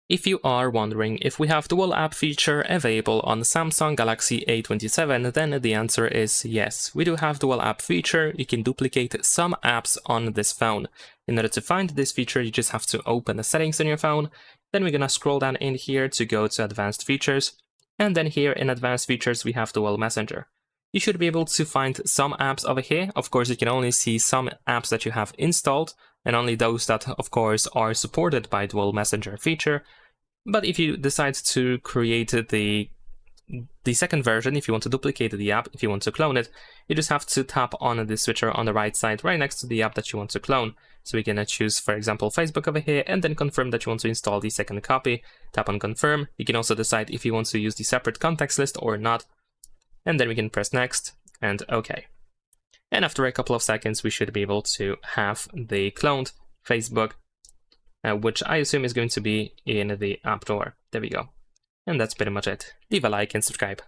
If you are wondering if we have dual app feature available on Samsung Galaxy A27, then the answer is yes. We do have dual app feature. You can duplicate some apps on this phone. In order to find this feature, you just have to open the settings on your phone. Then we're gonna scroll down in here to go to advanced features. And then here in advanced features, we have dual messenger. You should be able to find some apps over here. Of course, you can only see some apps that you have installed, and only those that, of course, are supported by dual messenger feature. But if you decide to create the second version, if you want to duplicate the app, if you want to clone it, you just have to tap on the switcher on the right side, right next to the app that you want to clone. So we can choose, for example, Facebook over here, and then confirm that you want to install the second copy. Tap on confirm. You can also decide if you want to use the separate contacts list or not. And then we can press next and OK. And after a couple of seconds, we should be able to have the cloned Facebook, which I assume is going to be in the app drawer. There we go. And that's pretty much it. Leave a like and subscribe.